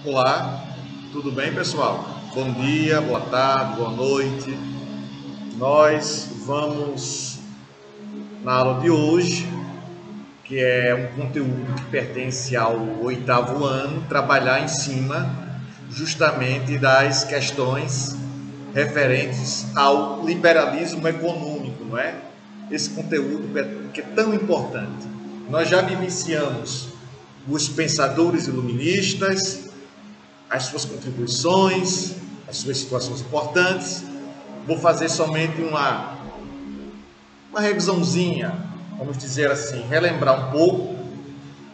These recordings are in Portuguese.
Olá, tudo bem, pessoal? Bom dia, boa tarde, boa noite. Nós vamos, na aula de hoje, que é um conteúdo que pertence ao 8º ano, trabalhar em cima justamente das questões referentes ao liberalismo econômico, não é? Esse conteúdo que é tão importante. Nós já vivenciamos os pensadores iluministas, as suas contribuições, as suas situações importantes. Vou fazer somente uma revisãozinha, vamos dizer assim, relembrar um pouco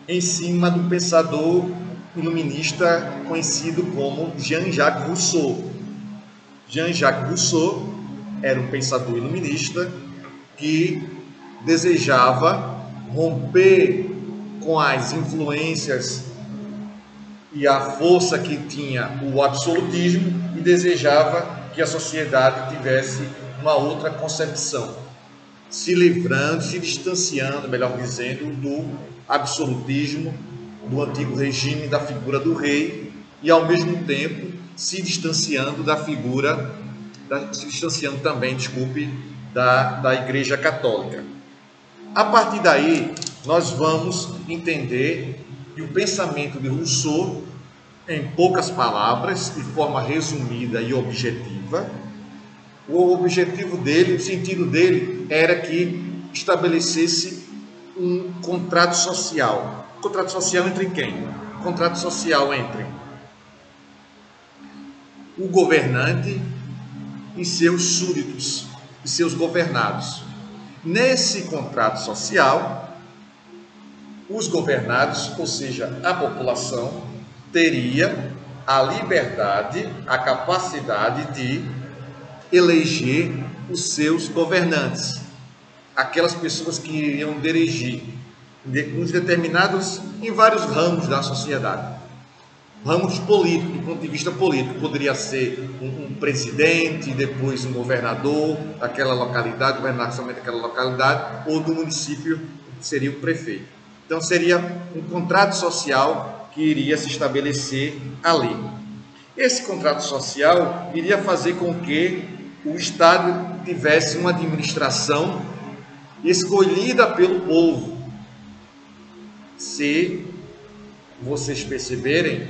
em cima do pensador iluminista conhecido como Jean-Jacques Rousseau. Jean-Jacques Rousseau era um pensador iluminista que desejava romper com as influências e a força que tinha o absolutismo e desejava que a sociedade tivesse uma outra concepção, se livrando, se distanciando, melhor dizendo, do absolutismo, do antigo regime, da figura do rei, e ao mesmo tempo se distanciando da figura, se distanciando também, da Igreja Católica. A partir daí, nós vamos entender que o pensamento de Rousseau, em poucas palavras, de forma resumida e objetiva, o objetivo dele, o sentido dele era que estabelecesse um contrato social. Contrato social entre quem? Contrato social entre o governante e seus súditos, e seus governados. Nesse contrato social, os governados, ou seja, a população, teria a liberdade, a capacidade de eleger os seus governantes, aquelas pessoas que iriam dirigir em vários ramos da sociedade. Ramos políticos, do ponto de vista político, poderia ser um presidente, depois um governador daquela localidade, governar somente daquela localidade, ou do município, seria o prefeito. Então seria um contrato social que iria se estabelecer ali. Esse contrato social iria fazer com que o Estado tivesse uma administração escolhida pelo povo. Se vocês perceberem,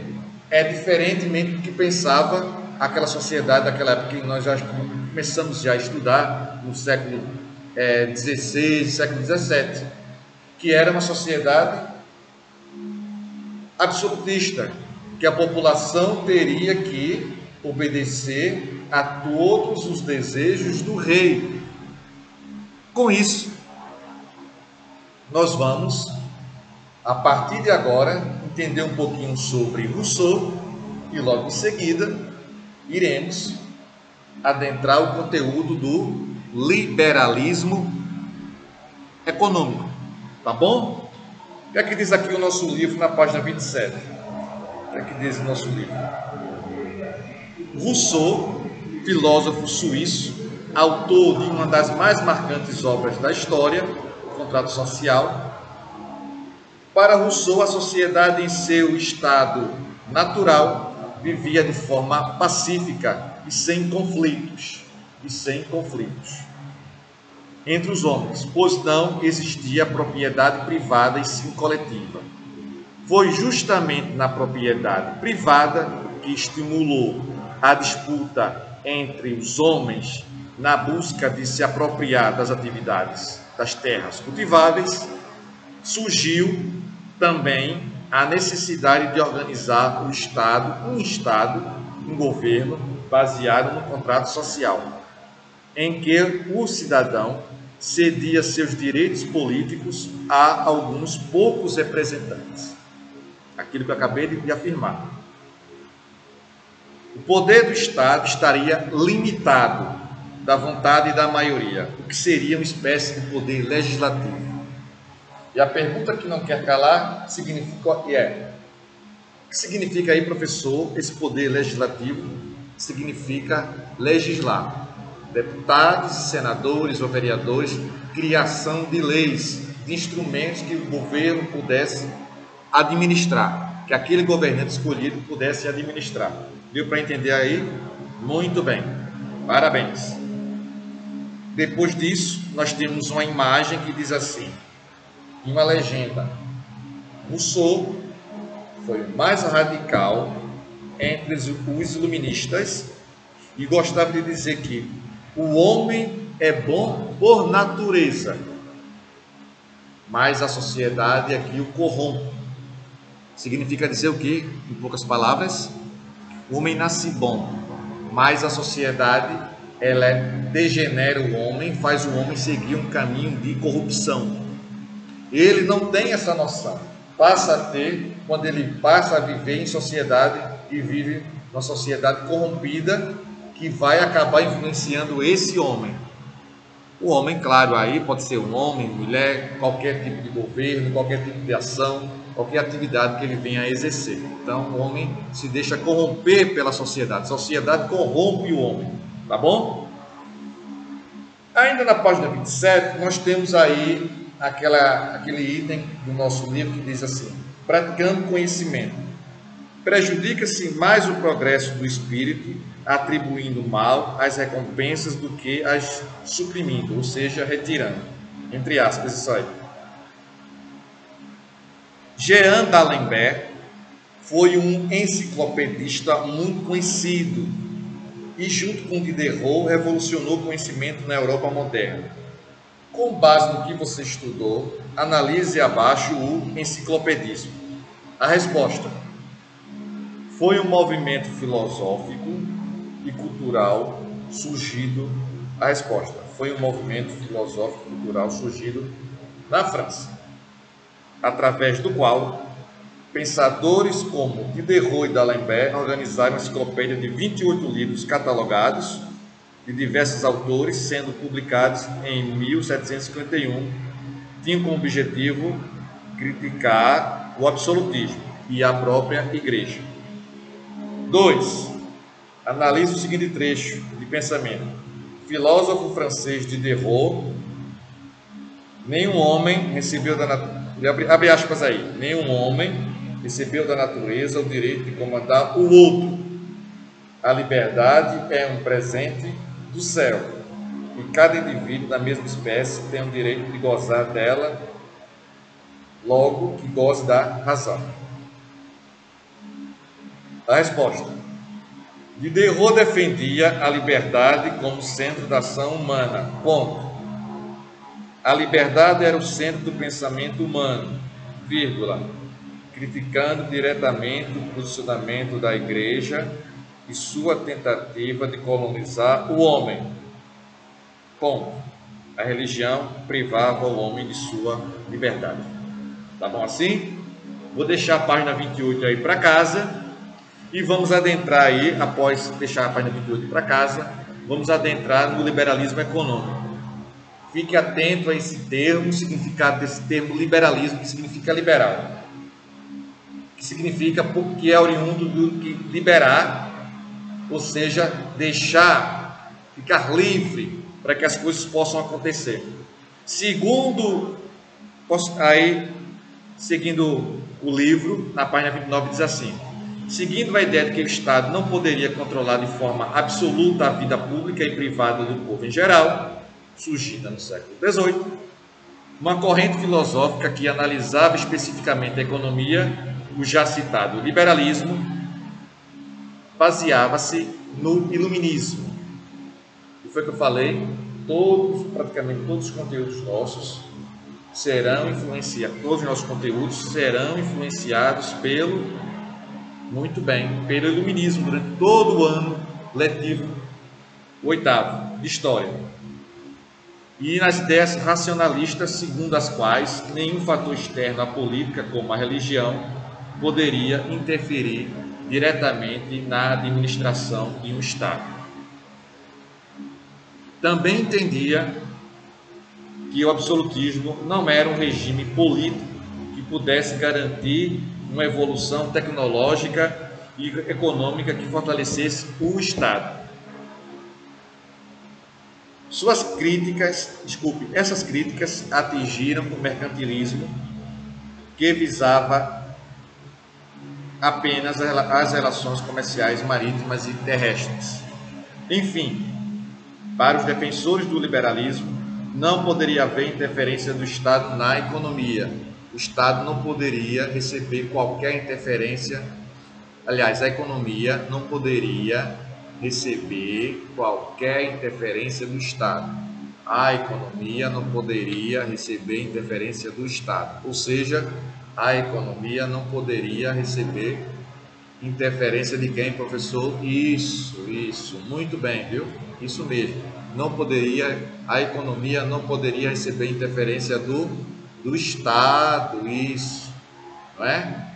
é diferentemente do que pensava aquela sociedade daquela época, que nós já começamos a estudar no século XVI, século XVII, que era uma sociedade absolutista, que a população teria que obedecer a todos os desejos do rei. Com isso, nós vamos, a partir de agora, entender um pouquinho sobre Rousseau e logo em seguida iremos adentrar o conteúdo do liberalismo econômico. Tá bom? O que é que diz aqui o nosso livro na página 27? O que é que diz o nosso livro? Rousseau, filósofo suíço, autor de uma das mais marcantes obras da história, O Contrato Social. Para Rousseau, a sociedade em seu estado natural vivia de forma pacífica e sem conflitos entre os homens, pois não existia propriedade privada e sim coletiva. Foi justamente na propriedade privada que estimulou a disputa entre os homens na busca de se apropriar das atividades das terras cultiváveis. Surgiu também a necessidade de organizar um governo baseado no contrato social, em que o cidadão cedia seus direitos políticos a alguns poucos representantes. Aquilo que eu acabei de afirmar. O poder do Estado estaria limitado da vontade da maioria, o que seria uma espécie de poder legislativo. E a pergunta que não quer calar significa o que significa aí, professor, esse poder legislativo? Significa legislar. Deputados, senadores ou vereadores, criação de leis, de instrumentos que o governo pudesse administrar. que aquele governante escolhido pudesse administrar. Deu para entender aí? Muito bem. Parabéns. Depois disso, nós temos uma imagem que diz assim, uma legenda. Rousseau foi o mais radical entre os iluministas e gostava de dizer que o homem é bom por natureza, mas a sociedade aqui o corrompe. Significa dizer o quê? Em poucas palavras, o homem nasce bom, mas a sociedade ela degenera o homem, faz o homem seguir um caminho de corrupção. Ele não tem essa noção, passa a ter quando ele passa a viver em sociedade e vive numa sociedade corrompida que vai acabar influenciando esse homem. O homem, claro, aí pode ser um homem, mulher, qualquer tipo de governo, qualquer tipo de ação, qualquer atividade que ele venha a exercer. Então, o homem se deixa corromper pela sociedade. A sociedade corrompe o homem, tá bom? Ainda na página 27, nós temos aí aquele item do nosso livro que diz assim, praticando conhecimento. Prejudica-se mais o progresso do espírito, atribuindo mal às recompensas do que as suprimindo, ou seja, retirando. Entre aspas, isso aí. Jean d'Alembert foi um enciclopedista muito conhecido e, junto com Diderot, revolucionou o conhecimento na Europa moderna. Com base no que você estudou, analise abaixo o enciclopedismo. A resposta: foi um movimento filosófico e cultural surgido. A resposta: foi um movimento filosófico e cultural surgido na França, através do qual pensadores como Diderot e d'Alembert organizaram uma enciclopédia de 28 livros catalogados de diversos autores, sendo publicados em 1751, tinham como objetivo criticar o absolutismo e a própria Igreja. 2. Analise o seguinte trecho de pensamento. Filósofo francês Diderot, nenhum homem recebeu da natureza, abre aspas aí, nenhum homem recebeu da natureza o direito de comandar o outro. A liberdade é um presente do céu, e cada indivíduo da mesma espécie tem o direito de gozar dela, logo que goze da razão. A resposta: Diderot defendia a liberdade como centro da ação humana. Ponto. A liberdade era o centro do pensamento humano, vírgula, criticando diretamente o posicionamento da Igreja e sua tentativa de colonizar o homem. Ponto. A religião privava o homem de sua liberdade. Tá bom assim? Vou deixar a página 28 aí para casa e vamos adentrar aí, após deixar a página 28 para casa, vamos adentrar no liberalismo econômico. Fique atento a esse termo, o significado desse termo liberalismo, que significa liberal. Que significa porque é oriundo do que liberar, ou seja, deixar, ficar livre para que as coisas possam acontecer. Segundo o livro, na página 29 diz assim: seguindo a ideia de que o Estado não poderia controlar de forma absoluta a vida pública e privada do povo em geral, surgida no século XVIII, uma corrente filosófica que analisava especificamente a economia, o já citado liberalismo, baseava-se no iluminismo. E foi o que eu falei, praticamente todos os conteúdos nossos serão influenciados pelo iluminismo durante todo o ano letivo, o 8º, de História. E nas ideias racionalistas, segundo as quais nenhum fator externo à política, como a religião, poderia interferir diretamente na administração de um Estado. Também entendia que o absolutismo não era um regime político que pudesse garantir uma evolução tecnológica e econômica que fortalecesse o Estado. Essas críticas atingiram o mercantilismo, que visava apenas as relações comerciais marítimas e terrestres. Enfim, para os defensores do liberalismo, não poderia haver interferência do Estado na economia. O Estado não poderia receber qualquer interferência. Aliás, a economia não poderia receber qualquer interferência do Estado. A economia não poderia receber interferência do Estado. Ou seja, a economia não poderia receber interferência de quem, professor? Isso, muito bem, viu? Isso mesmo. Não poderia, a economia não poderia receber interferência do Estado, isso, não é?